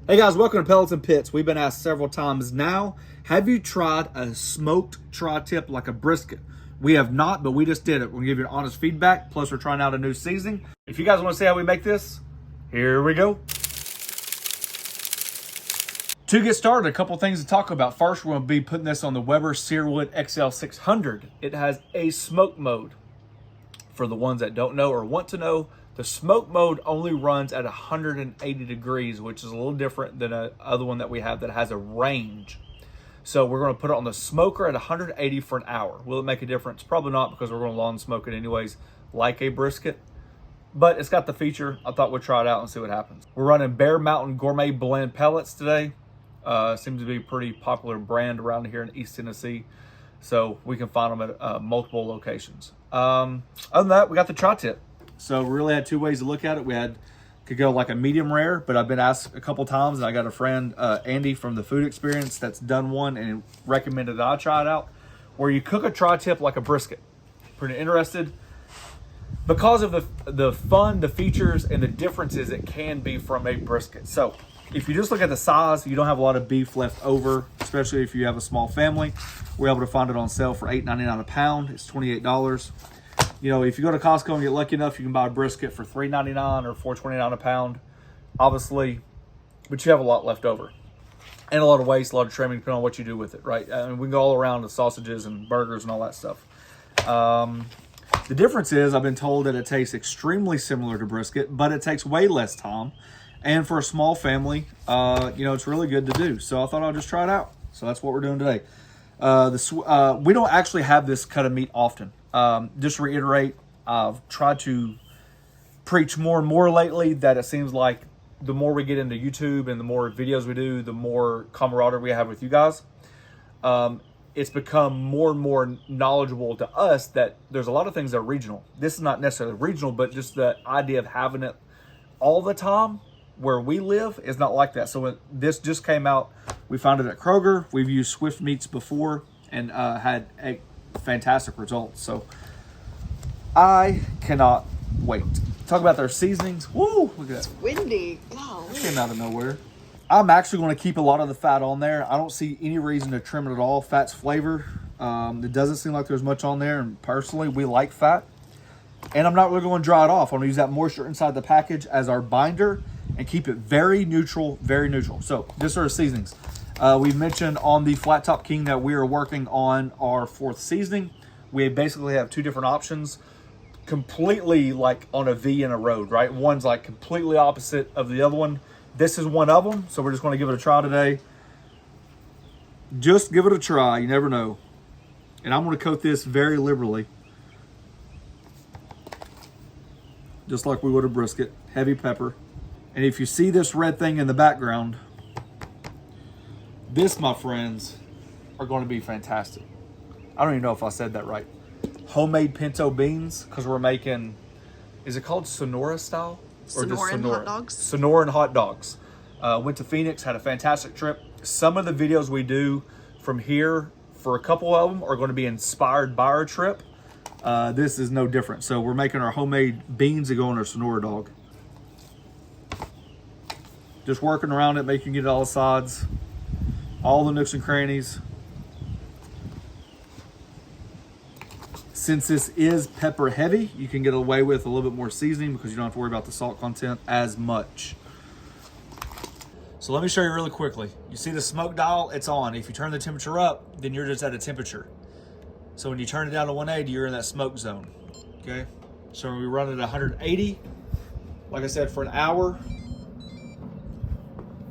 Hey guys, welcome to Pellets and Pits. We've been asked several times now, have you tried a smoked tri-tip like a brisket? We have not, but we just did it. We're gonna give you honest feedback, plus we're trying out a new seasoning. If you guys wanna see how we make this, here we go. To get started, a couple things to talk about. First, we're gonna be putting this on the Weber Searwood XL600. It has a smoke mode. For the ones that don't know or want to know, the smoke mode only runs at 180 degrees, which is a little different than a other one that we have that has a range. So we're going to put it on the smoker at 180 for an hour. Will it make a difference? Probably not, because we're going to lawn smoke it anyways, like a brisket. But it's got the feature. I thought we'd try it out and see what happens. We're running Bear Mountain Gourmet Blend pellets today. Seems to be a pretty popular brand around here in East Tennessee. So we can find them at multiple locations. Other than that, we got the tri-tip. So we really had two ways to look at it. Could go like a medium rare, but I've been asked a couple times, and I got a friend, Andy from the Food Experience, that's done one and recommended that I try it out, where you cook a tri-tip like a brisket. Pretty interested because of the fun, the features, and the differences it can be from a brisket. So if you just look at the size, you don't have a lot of beef left over, especially if you have a small family. We're able to find it on sale for $8.99 a pound. It's $28. You know, if you go to Costco and get lucky enough, you can buy a brisket for $3.99 or $4.29 a pound, obviously, but you have a lot left over. And a lot of waste, a lot of trimming, depending on what you do with it, right? I mean, we can go all around the sausages and burgers and all that stuff. The difference is, I've been told that it tastes extremely similar to brisket, but it takes way less time. And for a small family, you know, it's really good to do. So I thought I'll just try it out. So that's what we're doing today. We don't actually have this cut of meat often. Just to reiterate, I've tried to preach more and more lately that it seems like the more we get into YouTube and the more videos we do, the more camaraderie we have with you guys. It's become more and more knowledgeable to us that there's a lot of things that are regional. This is not necessarily regional, but just the idea of having it all the time where we live is not like that. So when this just came out, we found it at Kroger. We've used Swift Meats before and had a fantastic results. So I cannot wait. Talk about their seasonings. Woo! Look at that. It's windy. Oh, It came out of nowhere. I'm actually going to keep a lot of the fat on there. I don't see any reason to trim it at all. Fat's flavor. It doesn't seem like there's much on there, and personally, we like fat. And I'm not really going to dry it off. I'm going to use that moisture inside the package as our binder and keep it very neutral, very neutral. So this are our seasonings. We've mentioned on the Flat Top King that we are working on our fourth seasoning. We basically have two different options, completely like on a V in a road, right? One's like completely opposite of the other one. This is one of them, so we're just going to give it a try today. Just give it a try, you never know. And I'm going to coat this very liberally, just like we would a brisket, heavy pepper. And if you see this red thing in the background, this, my friends, are going to be fantastic. I don't even know if I said that right. Homemade pinto beans, because we're making, is it called Sonora style? Or Sonora just and Sonora? hot dogs. Sonora and hot dogs. Went to Phoenix, had a fantastic trip. Some of the videos we do from here, for a couple of them, are going to be inspired by our trip. This is no different. So we're making our homemade beans to go on our Sonora dog. Just working around it, making it all sides. All the nooks and crannies. Since this is pepper heavy, you can get away with a little bit more seasoning because you don't have to worry about the salt content as much. So let me show you really quickly. You see the smoke dial, it's on. If you turn the temperature up, then you're just at a temperature. So when you turn it down to 180, you're in that smoke zone, okay? So we run it at 180, like I said, for an hour.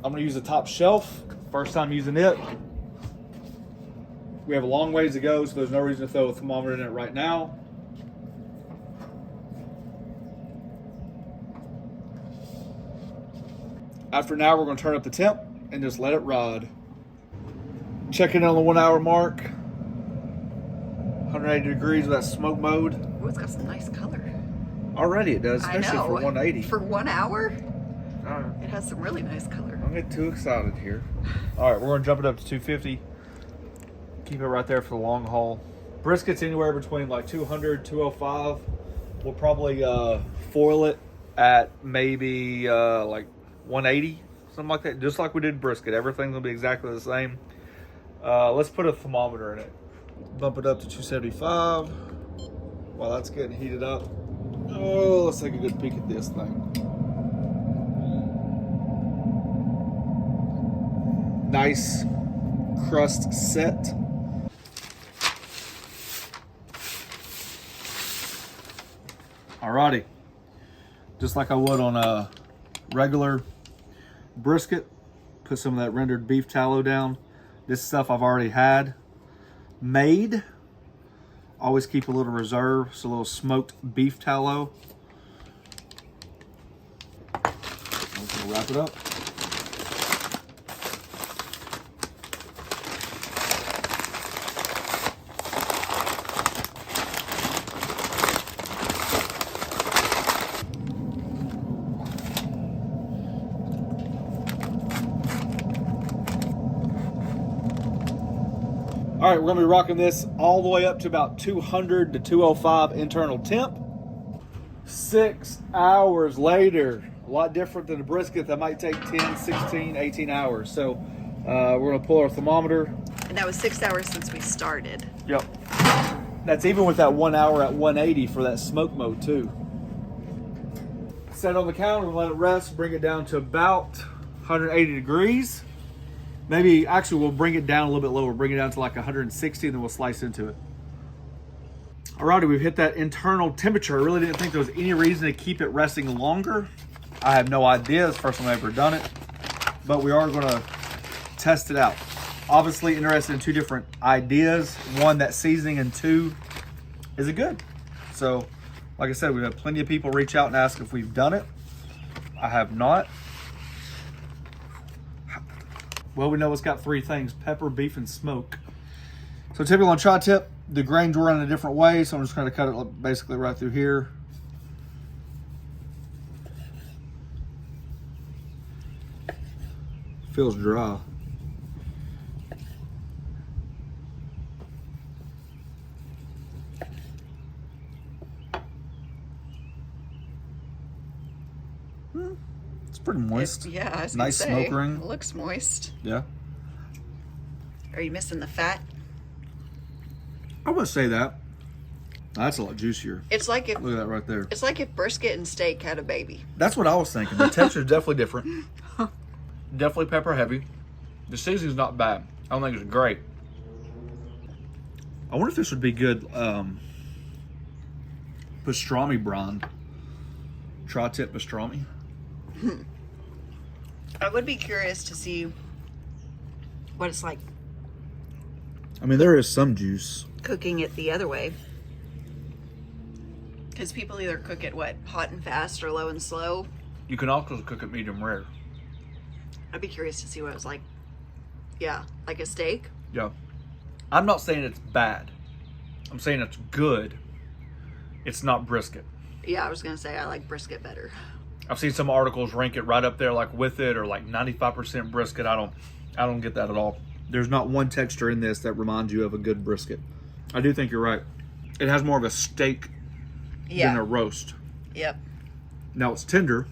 I'm gonna use the top shelf. First time using it. We have a long ways to go, so there's no reason to throw a thermometer in it right now. After an hour, we're going to turn up the temp and just let it ride. Checking in on the 1 hour mark. 180 degrees with that smoke mode. Oh, it's got some nice color. Already it does, especially for 180. For 1 hour? All right. It has some really nice color. Don't get too excited here. All right, we're going to jump it up to 250. Keep it right there for the long haul. Brisket's anywhere between like 200, 205. We'll probably foil it at maybe like 180, something like that, just like we did brisket. Everything's gonna be exactly the same. Let's put a thermometer in it. Bump it up to 275 while that's getting heated up. Oh, let's take a good peek at this thing. Nice crust set. Alrighty, just like I would on a regular brisket, put some of that rendered beef tallow down. This stuff I've already had made. Always keep a little reserve, so a little smoked beef tallow. I'm just gonna wrap it up. All right, we're gonna be rocking this all the way up to about 200 to 205 internal temp. 6 hours later, a lot different than a brisket that might take 10, 16, 18 hours. So we're gonna pull our thermometer. And that was 6 hours since we started. Yep. That's even with that 1 hour at 180 for that smoke mode too. Set it on the counter and let it rest, bring it down to about 180 degrees. Maybe, actually, we'll bring it down a little bit lower. Bring it down to like 160, and then we'll slice into it. Alrighty, we've hit that internal temperature. I really didn't think there was any reason to keep it resting longer. I have no idea. It's the first time I've ever done it. But we are going to test it out. Obviously, interested in two different ideas. One, that seasoning, and two, is it good? So, like I said, we've had plenty of people reach out and ask if we've done it. I have not. Well, we know it's got three things: pepper, beef, and smoke. So typically on tri-tip, the grains were in a different way, so I'm just going to cut it basically right through here. Feels dry. It's pretty moist. Yeah, I was nice gonna say, smoke ring. It looks moist. Yeah. Are you missing the fat? I would say that. That's a lot juicier. It's like if Look at that right there. it's like if brisket and steak had a baby. That's what I was thinking. The texture is definitely different. Definitely pepper heavy. The seasoning's not bad. I don't think it's great. I wonder if this would be good pastrami brine. Tri-tip pastrami. I would be curious to see what it's like I mean, there is some juice. cooking it the other way. Because people either cook it, hot and fast or low and slow. You can also cook it medium rare. I'd be curious to see what it was like. Yeah, like a steak. Yeah. I'm not saying it's bad. I'm saying it's good. It's not brisket. Yeah, I was gonna say I like brisket better. I've seen some articles rank it right up there, like with it, or like 95% brisket. I don't get that at all. There's not one texture in this that reminds you of a good brisket. I do think you're right. It has more of a steak than a roast. Yep. Now it's tender.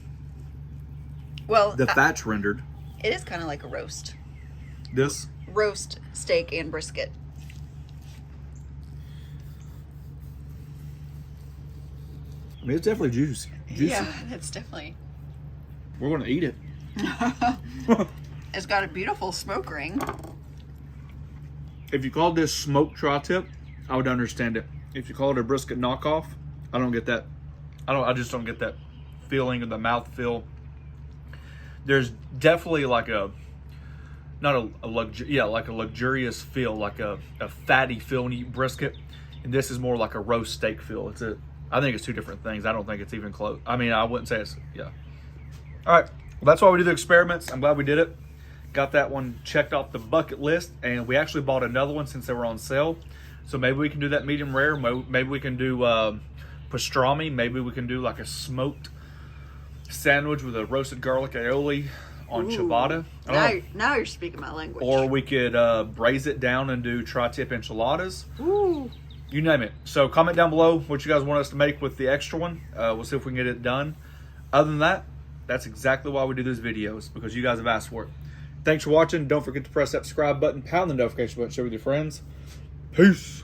Well, The fat's rendered. it is kind of like a roast. This, Roast steak and brisket. I mean, it's definitely juicy. Yeah, it's definitely. We're gonna eat it. It's got a beautiful smoke ring. If you called this smoked tri-tip, I would understand it. If you call it a brisket knockoff, I don't get that. I just don't get that feeling of the mouth feel. There's definitely like a, not a like a luxurious feel, like a fatty feel when you eat brisket, and this is more like a roast steak feel. I think it's two different things. I don't think it's even close. I mean, I wouldn't say it's, yeah. All right, well, that's why we do the experiments. I'm glad we did it. Got that one checked off the bucket list, and we actually bought another one since they were on sale. So maybe we can do that medium rare. Maybe we can do pastrami. Maybe we can do like a smoked sandwich with a roasted garlic aioli on ciabatta. Now you're speaking my language. Or we could braise it down and do tri-tip enchiladas. Ooh. You name it. So comment down below what you guys want us to make with the extra one. We'll see if we can get it done. Other than that, That's exactly why we do these videos, because you guys have asked for it. Thanks for watching. Don't forget to press that subscribe button, pound the notification button, share with your friends. Peace.